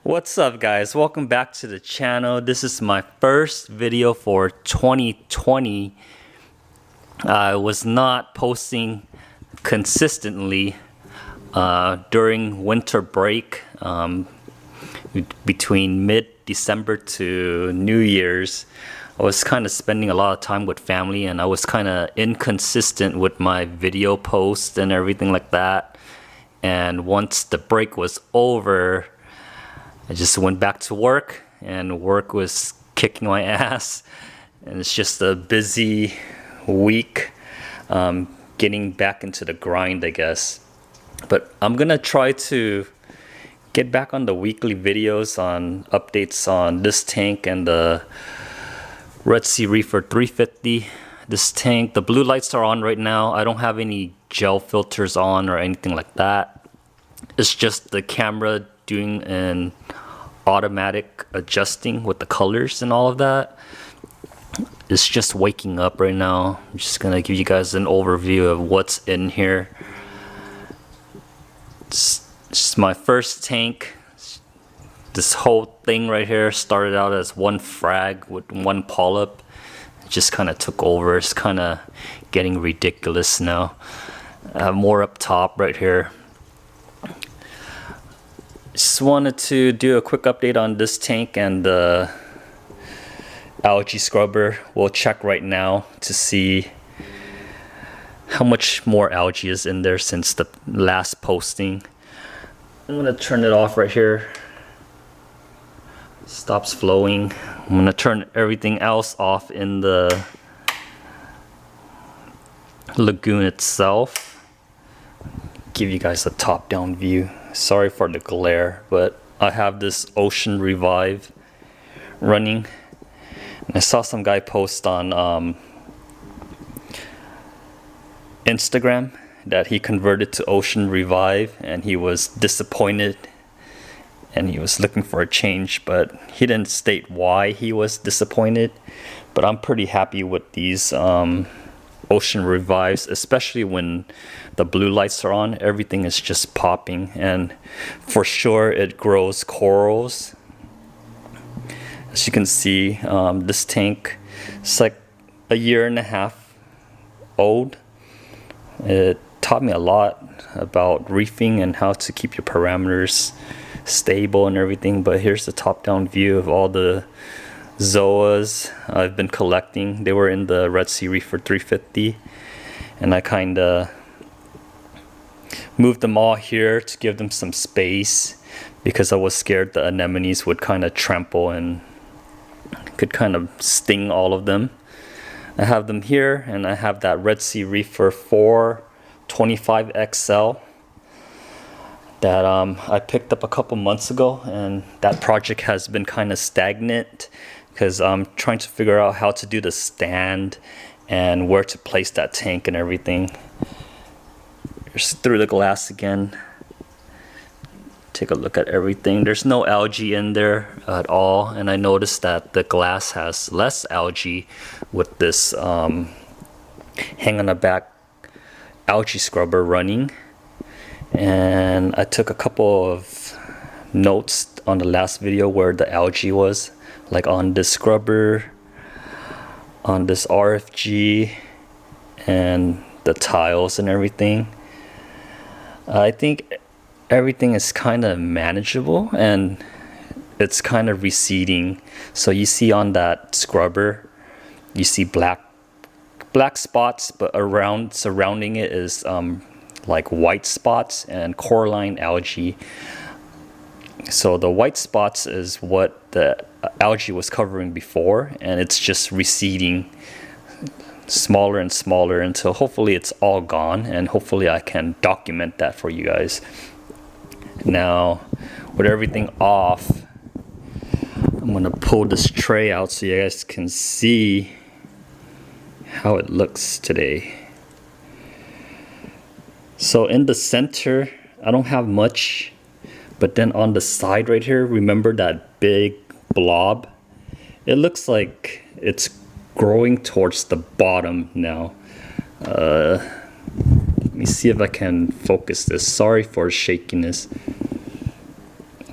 What's up guys, welcome back to the channel. This is my first video for 2020. I was not posting consistently during winter break between mid-December to New Year's. I was kind of spending a lot of time with family and I was kind of inconsistent with my video posts and everything like that. And once the break was over, I just went back to work and work was kicking my ass, and it's just a busy week getting back into the grind, I guess. But I'm gonna try to get back on the weekly videos on updates on this tank and the Sea Reefer 350. This tank, the blue lights are on right now. I don't have any gel filters on or anything like that. It's just the camera doing an automatic adjusting with the colors and all of that. It's just waking up right now. I'm just gonna give you guys an overview of what's in here. It's my first tank. This whole thing right here started out as one frag with one polyp. It just kind of took over. It's kind of getting ridiculous now. I have more up top right here. Just wanted to do a quick update on this tank and the Algae Scrubber. We'll check right now to see how much more algae is in there since the last posting. I'm gonna turn it off right here. Stops flowing. I'm gonna turn everything else off in the lagoon itself. Give you guys a top-down view. Sorry for the glare, but I have this Ocean Revive running. And I saw some guy post on Instagram that he converted to Ocean Revive and he was disappointed and he was looking for a change, but he didn't state why he was disappointed. But I'm pretty happy with these Ocean Revives, especially when the blue lights are on. Everything is just popping, and for sure it grows corals. As you can see, this tank is like a year and a half old. It taught me a lot about reefing and how to keep your parameters stable and everything. But here's the top-down view of all the zoas I've been collecting. They were in the Sea Reefer 350, and I kind of moved them all here to give them some space because I was scared the anemones would kind of trample and could kind of sting all of them. I have them here, and I have that Sea Reefer 425 XL that I picked up a couple months ago, and that project has been kind of stagnant because I'm trying to figure out how to do the stand and where to place that tank and everything. Just through the glass again. Take a look at everything. There's no algae in there at all, and I noticed that the glass has less algae with this hang on the back Algae Scrubber running. And I took a couple of notes on the last video where the algae was, like on this scrubber, on this RFG, and the tiles and everything. I think everything is kind of manageable and it's kind of receding. So you see on that scrubber, you see black spots, but surrounding it is like white spots and coralline algae. So the white spots is what the algae was covering before, and it's just receding smaller and smaller until hopefully it's all gone, and hopefully I can document that for you guys. Now with everything off, I'm gonna pull this tray out so you guys can see how it looks today. So in the center, I don't have much, but then on the side right here, remember that big blob? It looks like it's growing towards the bottom now. Let me see if I can focus this. Sorry for shakiness.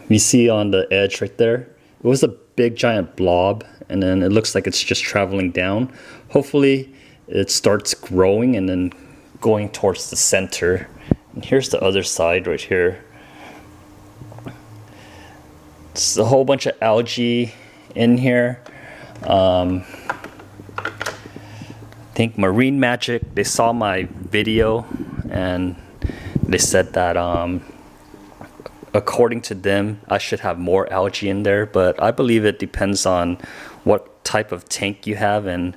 You see on the edge right there, it was a big giant blob, and then it looks like it's just traveling down. Hopefully it starts growing and then going towards the center. And here's the other side right here. It's a whole bunch of algae in here. I think Marine Magic, they saw my video and they said that according to them, I should have more algae in there, but I believe it depends on what type of tank you have and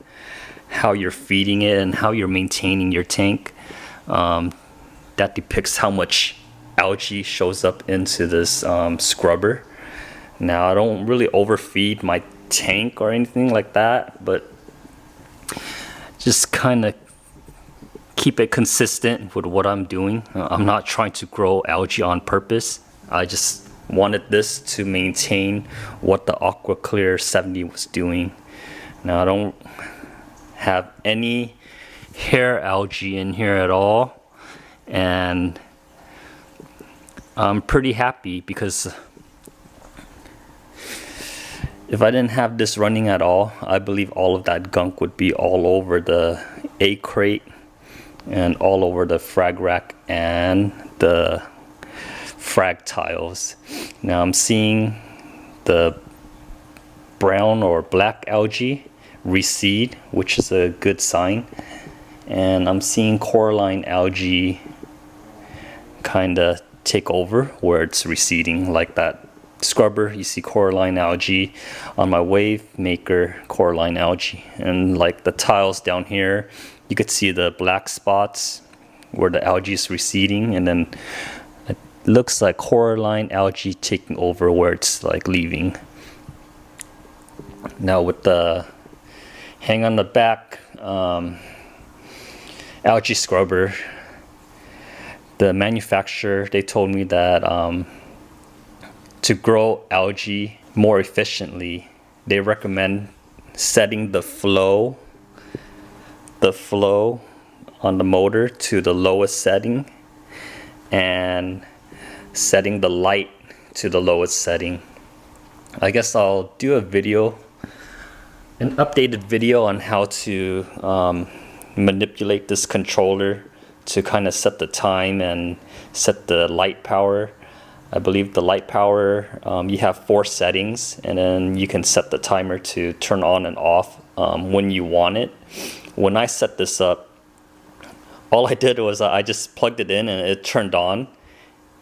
how you're feeding it and how you're maintaining your tank. That depicts how much algae shows up into this scrubber. Now, I don't really overfeed my tank or anything like that, but just kind of keep it consistent with what I'm doing. I'm not trying to grow algae on purpose. I just wanted this to maintain what the Aqua Clear 70 was doing. Now, I don't have any hair algae in here at all, and I'm pretty happy because if I didn't have this running at all, I believe all of that gunk would be all over the A crate and all over the frag rack and the frag tiles. Now I'm seeing the brown or black algae recede, which is a good sign, and I'm seeing coralline algae kind of take over where it's receding. Like that scrubber, you see coralline algae. On my wave maker, coralline algae, and like the tiles down here, you could see the black spots where the algae is receding, and then it looks like coralline algae taking over where it's like leaving. Now with the hang on the back algae scrubber, the manufacturer, they told me that to grow algae more efficiently, they recommend setting the flow on the motor to the lowest setting and setting the light to the lowest setting. I guess I'll do a video, an updated video on how to manipulate this controller to kind of set the time and set the light power. I believe the light power, you have 4 settings, and then you can set the timer to turn on and off when you want it. When I set this up, all I did was I just plugged it in and it turned on,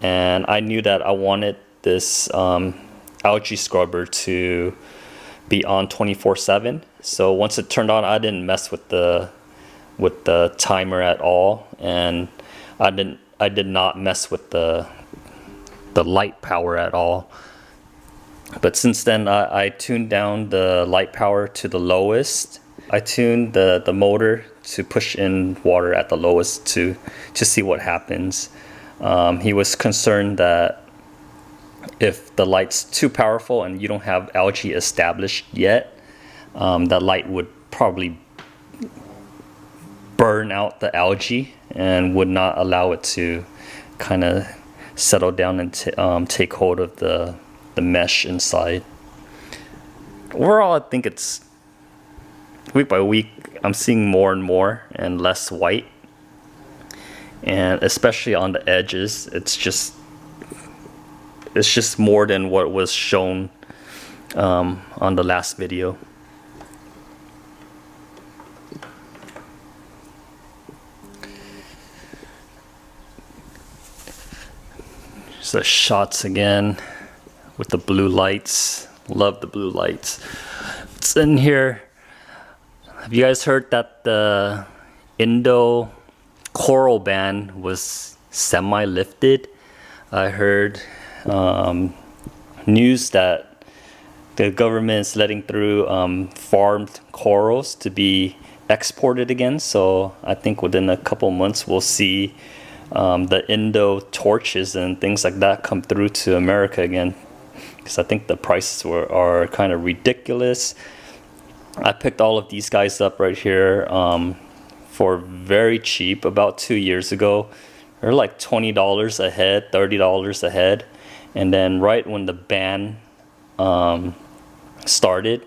and I knew that I wanted this algae scrubber to be on 24/7. So once it turned on, I didn't mess with the timer at all, and I did not mess with the light power at all. But since then, I tuned down the light power to the lowest. I tuned the motor to push in water at the lowest to see what happens. He was concerned that if the light's too powerful and you don't have algae established yet, that light would probably burn out the algae and would not allow it to kind of settle down and take hold of the mesh inside. Overall, I think it's week by week I'm seeing more and more and less white, and especially on the edges, it's just more than what was shown on the last video. The shots again with the blue lights. Love the blue lights. It's in here. Have you guys heard that the Indo coral ban was semi-lifted? I heard news that the government is letting through farmed corals to be exported again. So I think within a couple months we'll see the Indo torches and things like that come through to America again, because I think the prices are kind of ridiculous. I picked all of these guys up right here for very cheap about 2 years ago. They're like $20 a head, $30 a head, And then right when the ban started,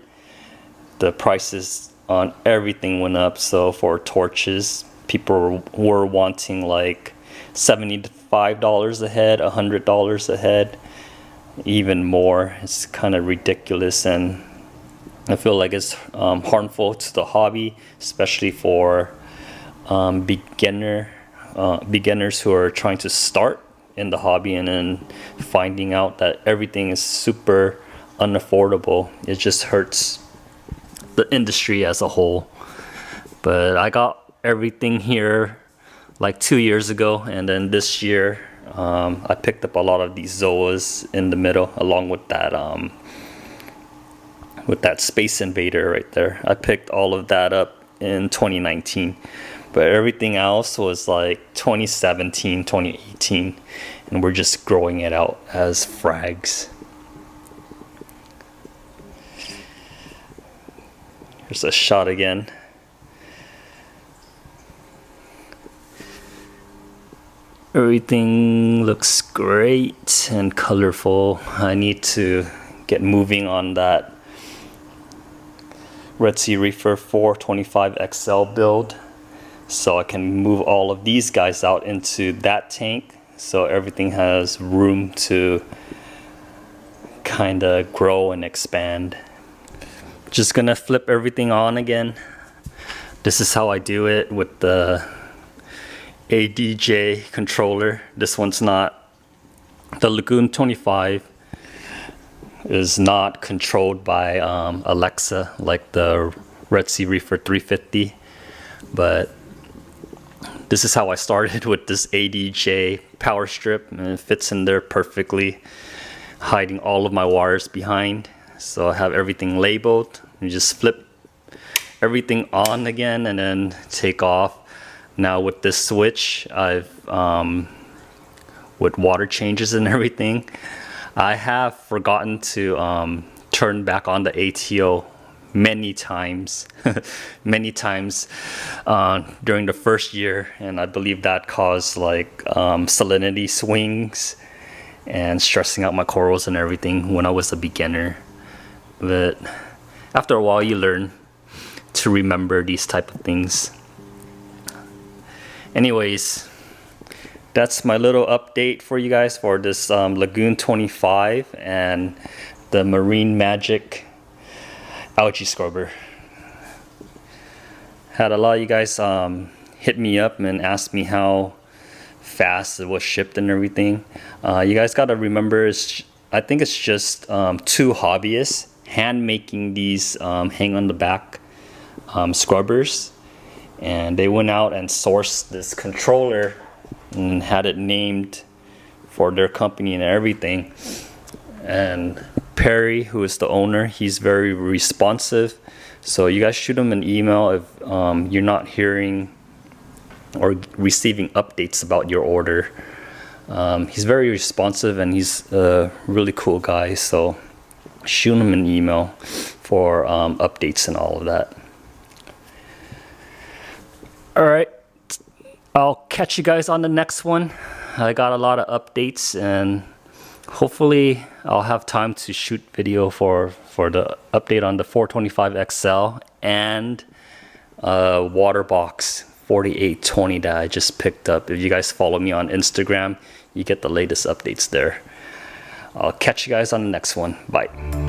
the prices on everything went up. So for torches, people were wanting like $75 a head, $100 a head, even more. It's kind of ridiculous, and I feel like it's harmful to the hobby, especially for beginners who are trying to start in the hobby and then finding out that everything is super unaffordable. It just hurts the industry as a whole. But I got everything here like 2 years ago, and then this year I picked up a lot of these zoas in the middle, along with that Space Invader right there. I picked all of that up in 2019, but everything else was like 2017, 2018, and we're just growing it out as frags. Here's a shot again. Everything looks great and colorful. I need to get moving on that Red Sea Reefer 425 XL build, so I can move all of these guys out into that tank, so everything has room to kind of grow and expand. Just gonna flip everything on again. This is how I do it with the ADJ controller. This one's not, the Lagoon 25 is not controlled by Alexa like the Red Sea Reefer 350, but this is how I started with this ADJ power strip, and it fits in there perfectly, hiding all of my wires behind. So I have everything labeled. You just flip everything on again and then take off. Now with this switch, I've with water changes and everything, I have forgotten to turn back on the ATO many times during the first year, and I believe that caused like salinity swings and stressing out my corals and everything when I was a beginner. But after a while you learn to remember these type of things. Anyways, that's my little update for you guys for this Lagoon 25 and the Marine Magic Algae Scrubber. Had a lot of you guys hit me up and ask me how fast it was shipped and everything. You guys gotta remember, I think it's just 2 hobbyists hand making these hang on the back scrubbers, and they went out and sourced this controller and had it named for their company and everything. And Perry, who is the owner, he's very responsive, so you guys shoot him an email if you're not hearing or receiving updates about your order. He's very responsive and he's a really cool guy, so shoot him an email for updates and all of that. Alright, I'll catch you guys on the next one. I got a lot of updates, and hopefully I'll have time to shoot video for the update on the 425 XL and water box 4820 that I just picked up. If you guys follow me on Instagram, you get the latest updates there. I'll catch you guys on the next one. Bye.